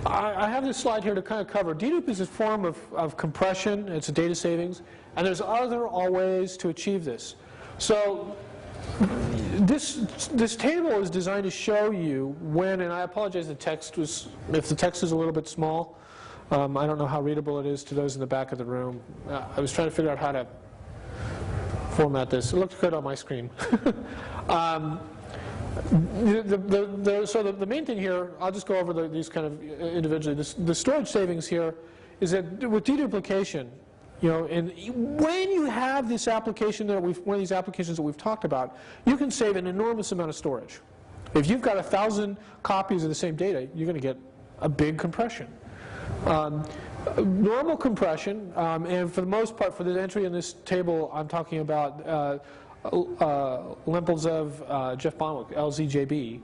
I have this slide here to kind of cover. Dedupe is a form of compression. It's a data savings. And there's other ways to achieve this. So this table is designed to show you when, and I apologize if the text is a little bit small. I don't know how readable it is to those in the back of the room. I was trying to figure out how to format this. It looks good on my screen. So the main thing here, I'll just go over these kind of individually. The storage savings here is that with deduplication, and when you have this application one of these applications that we've talked about, you can save an enormous amount of storage. If you've got 1,000 copies of the same data, you're going to get a big compression. Normal compression, and for the most part, for the entry in this table, I'm talking about lempels of Jeff Bonwick, LZJB.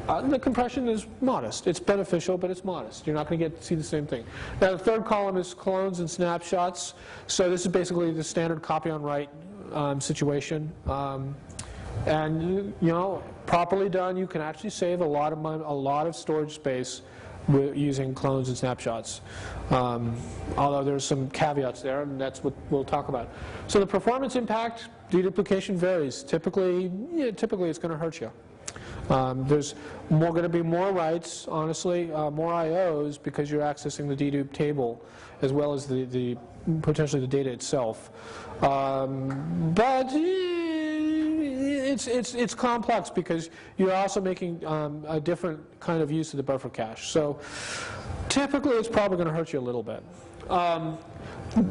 The compression is modest. It's beneficial, but it's modest. You're not going to see the same thing. Now, the third column is clones and snapshots. So this is basically the standard copy on write situation. And properly done, you can actually save a lot of money, a lot of storage space using clones and snapshots. Although there's some caveats there, and that's what we'll talk about. So the performance impact, deduplication varies. Typically it's going to hurt you. There's going to be more writes, honestly, more IOs because you're accessing the dedupe table as well as potentially the data itself. But it's complex because you're also making a different kind of use of the buffer cache. So typically it's probably going to hurt you a little bit.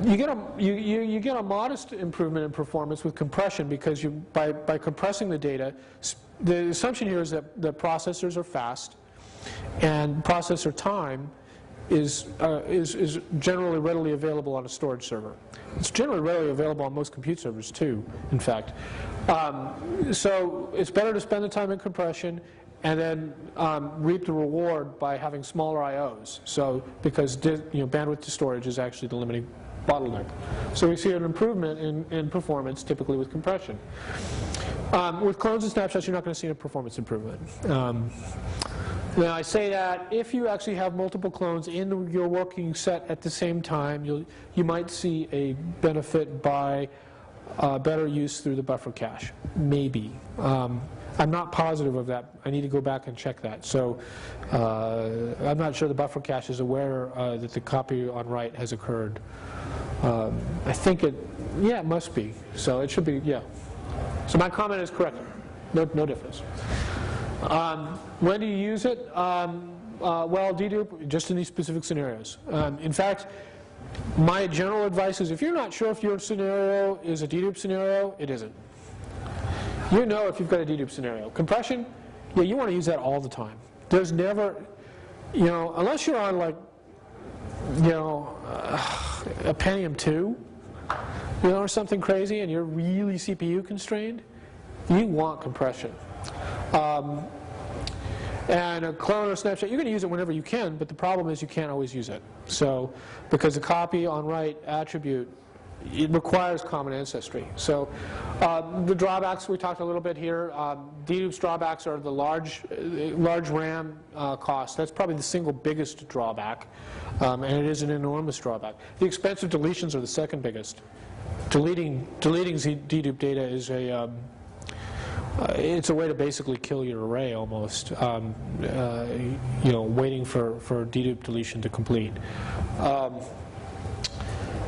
You get a modest improvement in performance with compression because by compressing the data, the assumption here is that the processors are fast, and processor time is generally readily available on a storage server. It's generally readily available on most compute servers too, in fact. So it's better to spend the time in compression and then reap the reward by having smaller IOs. So because bandwidth to storage is actually the limiting bottleneck. So we see an improvement in performance typically with compression. With clones and snapshots, you're not going to see a performance improvement. Now I say that if you actually have multiple clones in your working set at the same time, you might see a benefit by better use through the buffer cache. Maybe. I'm not positive of that. I need to go back and check that. So I'm not sure the buffer cache is aware that the copy on write has occurred. I think it must be. So it should be, yeah. So my comment is correct. No difference. When do you use it? Well, dedupe, just in these specific scenarios. In fact, my general advice is if you're not sure if your scenario is a dedupe scenario, it isn't. You know if you've got a dedupe scenario. Compression, you want to use that all the time. There's never, unless you're on like, a Pentium 2, or something crazy, and you're really CPU constrained, you want compression. And a clone or snapshot, you're going to use it whenever you can, but the problem is you can't always use it. So, because the copy on write attribute, it requires common ancestry. So, the drawbacks we talked a little bit here. Dedupe's drawbacks are the large RAM cost. That's probably the single biggest drawback, and it is an enormous drawback. The expensive deletions are the second biggest. Deleting dedupe data is it's a way to basically kill your array almost. Waiting for dedupe deletion to complete.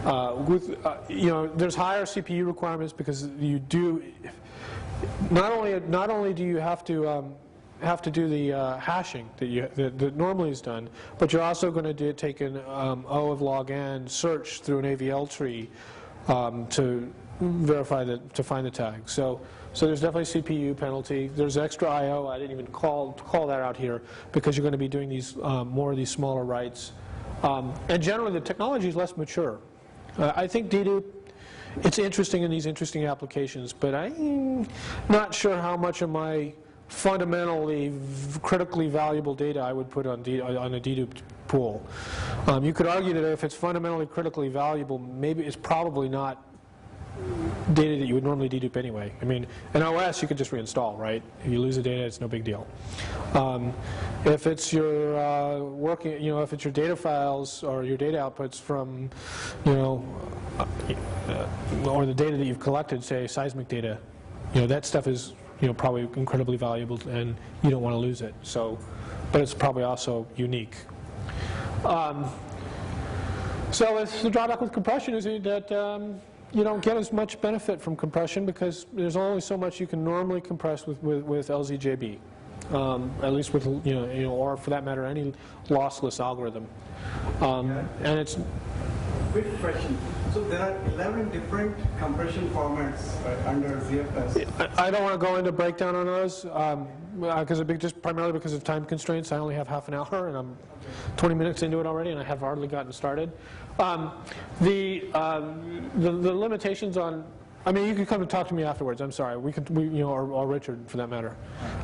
There's higher CPU requirements because you do not only do you have to do the hashing that normally is done, but you're also going to take an O of log n search through an AVL tree to verify to find the tag. So there's definitely CPU penalty. There's extra I/O. I didn't even call that out here because you're going to be doing these more of these smaller writes. And generally, the technology is less mature. I think dedupe, it's interesting in these interesting applications, but I'm not sure how much of my fundamentally critically valuable data I would put on a dedupe pool. You could argue that if it's fundamentally critically valuable, maybe it's probably not data that you would normally dedupe anyway. I mean, in OS you could just reinstall, right? If you lose the data, it's no big deal. If it's your if it's your data files or your data outputs from, or the data that you've collected, say seismic data, that stuff is probably incredibly valuable, and you don't want to lose it. So, but it's probably also unique. So the drawback with compression is that you don't get as much benefit from compression because there's only so much you can normally compress with LZJB, at least with or for that matter any lossless algorithm. And it's quick question. So there are 11 different compression formats under ZFS. I don't want to go into breakdown on those just primarily because of time constraints. I only have half an hour, and I'm 20 minutes into it already, and I have hardly gotten started. The limitations on, I mean, you can come and talk to me afterwards. I'm sorry, or Richard for that matter.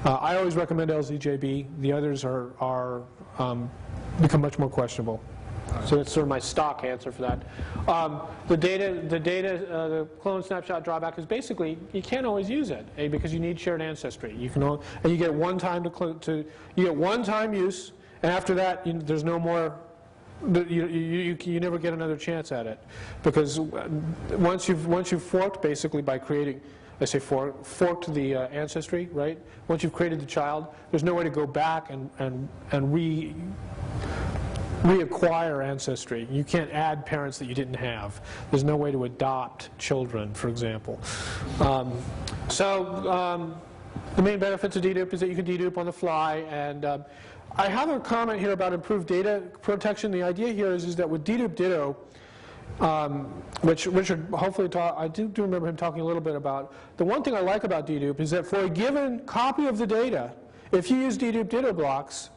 I always recommend LZJB. The others are become much more questionable. So that's sort of my stock answer for that. The clone snapshot drawback is basically you can't always use it because you need shared ancestry. You can and you get one time you get one time use, and after that there's no more. You never get another chance at it because once you've forked basically by creating. I say forked the ancestry, right? Once you've created the child, there's no way to go back and reacquire ancestry. You can't add parents that you didn't have. There's no way to adopt children, for example. The main benefits of dedupe is that you can dedupe on the fly. And I have a comment here about improved data protection. The idea here is that with dedupe ditto, which Richard hopefully taught, I do remember him talking a little bit about. The one thing I like about dedupe is that for a given copy of the data, if you use dedupe ditto blocks,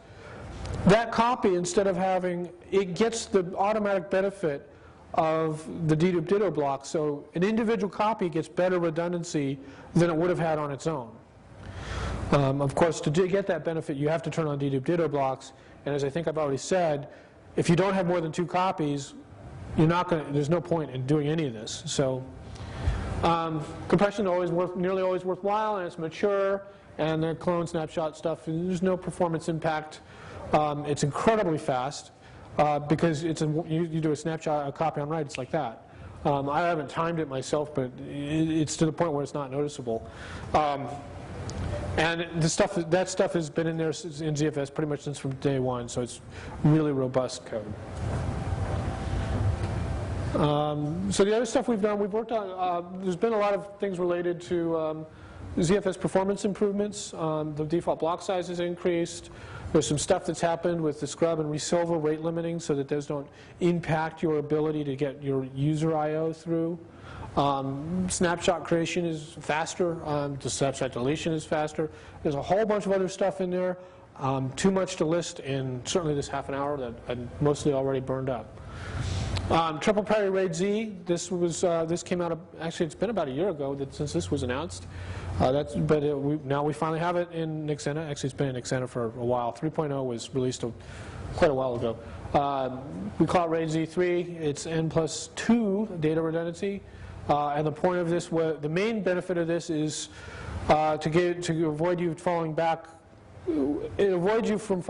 that copy, instead of having, it gets the automatic benefit of the dedupe ditto block. So an individual copy gets better redundancy than it would have had on its own. Of course, to get that benefit, you have to turn on dedupe ditto blocks. And as I think I've already said, if you don't have more than 2 copies, you're not going to, there's no point in doing any of this. So compression is nearly always worthwhile, and it's mature, and the clone snapshot stuff, there's no performance impact. It's incredibly fast because you do a snapshot, a copy on write, it's like that. I haven't timed it myself, but it's to the point where it's not noticeable. And that stuff has been in there in ZFS pretty much since from day one, so it's really robust code. So the other stuff we've done, we've worked on, there's been a lot of things related to ZFS performance improvements. The default block size has increased. There's some stuff that's happened with the scrub and resolver rate limiting so that those don't impact your ability to get your user I/O through. Snapshot creation is faster. The snapshot deletion is faster. There's a whole bunch of other stuff in there. Too much to list in certainly this half an hour that I mostly already burned up. Triple parity RAID Z. This came out. Actually, it's been about a year ago since this was announced. Now we finally have it in Nexenta. Actually, it's been in Nexenta for a while. 3.0 was released quite a while ago. We call it RAID Z3. It's N+2 data redundancy. And the point of this, the main benefit of this is to avoid you falling back. It avoids you from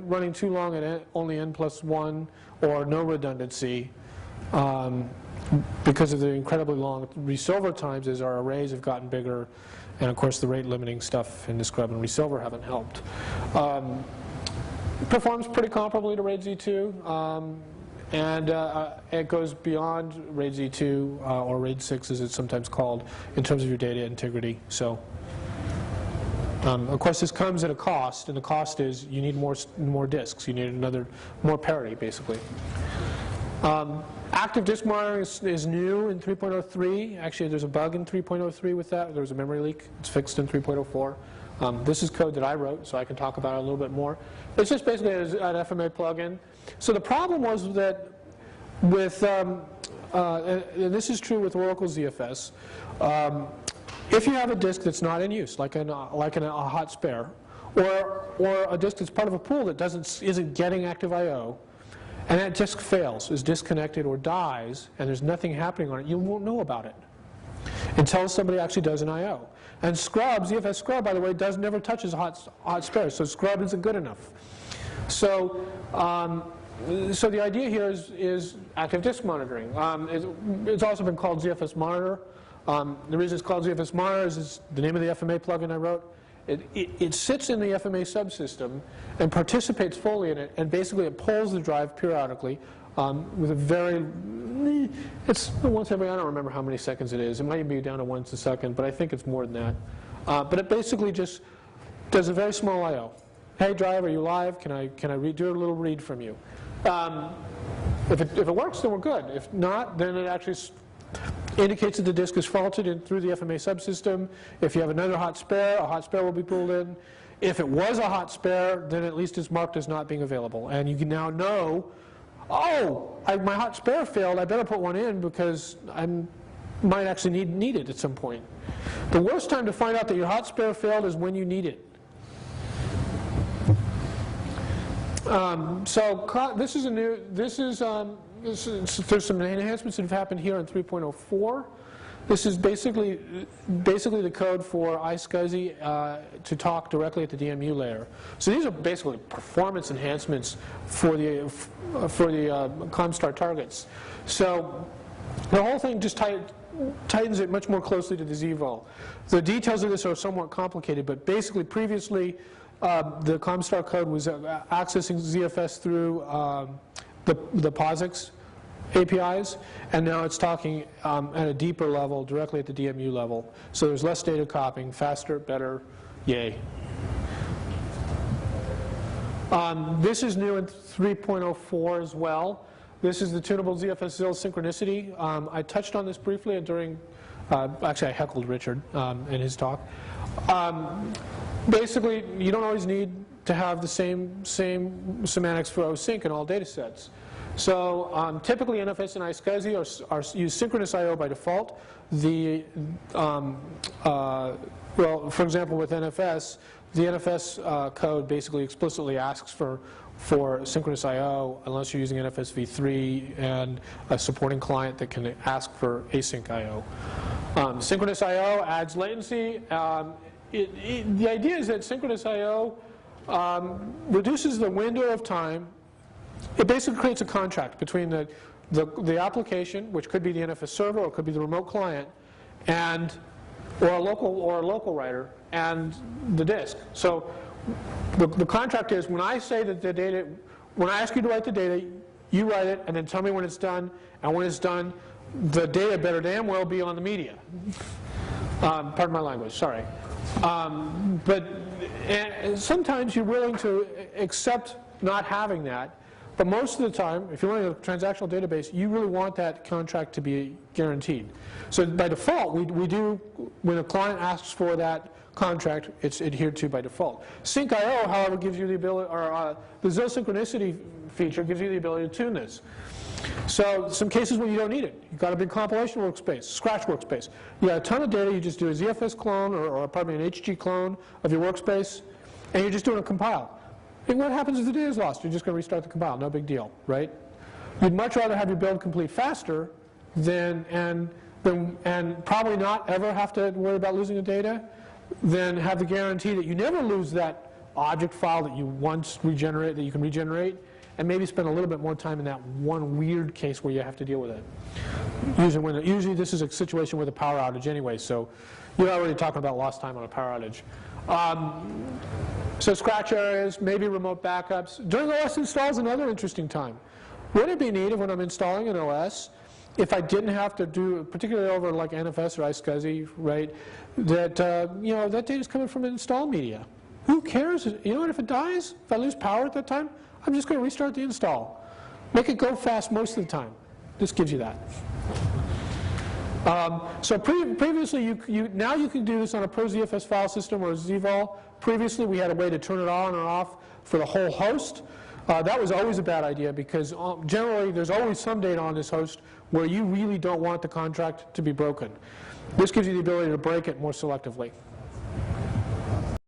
running too long at only N+1 or no redundancy because of the incredibly long resolver times as our arrays have gotten bigger, and of course the rate limiting stuff in the scrub and resolver haven't helped. It performs pretty comparably to RAID Z2, and it goes beyond RAID Z2 or RAID 6 as it's sometimes called in terms of your data integrity. So. Of course, this comes at a cost, and the cost is you need more disks. You need more parity, basically. Active disk monitoring is new in 3.03. Actually, there's a bug in 3.03 with that. There was a memory leak. It's fixed in 3.04. This is code that I wrote, so I can talk about it a little bit more. It's just basically an FMA plugin. So the problem was that with, and this is true with Oracle ZFS, if you have a disk that's not in use, like a hot spare, or a disk that's part of a pool that isn't getting active I/O, and that disk fails, is disconnected or dies, and there's nothing happening on it, you won't know about it. until somebody actually does an I/O. And scrub, ZFS scrub, by the way, never touches hot spares, so scrub isn't good enough. So, so the idea here is active disk monitoring. It's also been called ZFS Monitor. The reason it's called ZFS Monitor is the name of the FMA plugin I wrote. It sits in the FMA subsystem and participates fully in it, and basically it pulls the drive periodically with a very, it's once every, I don't remember how many seconds it is. It might even be down to once a second, but I think it's more than that. But it basically just does a very small I/O. Hey, drive, are you live? Can I do a little read from you? If it works, then we're good. If not, then it actually indicates that the disk is faulted through the FMA subsystem. If you have another hot spare, a hot spare will be pulled in. If it was a hot spare, then at least it's marked as not being available. And you can now know, oh, my hot spare failed, I better put one in because I might actually need it at some point. The worst time to find out that your hot spare failed is when you need it. So this is a new, there's some enhancements that have happened here in 3.04. This is basically the code for iSCSI to talk directly at the DMU layer. So these are basically performance enhancements for the Comstar targets. So the whole thing just tightens it much more closely to the ZVol. The details of this are somewhat complicated, but basically previously the Comstar code was accessing ZFS through the POSIX APIs, and now it's talking at a deeper level, directly at the DMU level. So there's less data copying, faster, better, yay. This is new in 3.04 as well. This is the tunable ZFS ZIL synchronicity. I touched on this briefly during, actually I heckled Richard in his talk. Basically, you don't always need to have the same semantics for OSync in all data sets. So typically NFS and iSCSI use synchronous I/O by default. Well, for example, with NFS, the NFS code basically explicitly asks for synchronous I/O unless you're using NFS v3 and a supporting client that can ask for async I/O. Synchronous I/O adds latency. The idea is that synchronous I/O reduces the window of time. It basically creates a contract between the application, which could be the NFS server or it could be the remote client, or a local writer, and the disk. So the contract is when I say that the data, when I ask you to write the data, you write it and then tell me when it's done, and when it's done, the data better damn well be on the media. Pardon my language, sorry. But sometimes you're willing to accept not having that, but most of the time, if you're running a transactional database, you really want that contract to be guaranteed. So by default, we do, when a client asks for that contract, it's adhered to by default. Sync I/O, however, gives you the ability, or the ZIL synchronicity feature gives you the ability to tune this. So some cases where you don't need it. You've got a big compilation workspace, Scratch workspace. You got a ton of data, you just do a ZFS clone, or pardon me, an HG clone of your workspace, and you're just doing a compile. And what happens if the data is lost? You're just going to restart the compile, no big deal, right? You'd much rather have your build complete faster and probably not ever have to worry about losing the data than have the guarantee that you never lose that object file that you once regenerate, that you can regenerate, and maybe spend a little bit more time in that one weird case where you have to deal with it. Usually this is a situation with a power outage anyway, so you're already talking about lost time on a power outage. So scratch areas, maybe remote backups. During OS install is another interesting time. Would it be neat if when I'm installing an OS, if I didn't have to do, particularly over like NFS or iSCSI, right, that that data is coming from an install media. Who cares? You know what? If it dies, if I lose power at that time, I'm just going to restart the install. Make it go fast most of the time. This gives you that. So previously, now you can do this on a ProZFS file system or a ZVol. Previously, we had a way to turn it on or off for the whole host. That was always a bad idea because generally there's always some data on this host where you really don't want the contract to be broken. This gives you the ability to break it more selectively.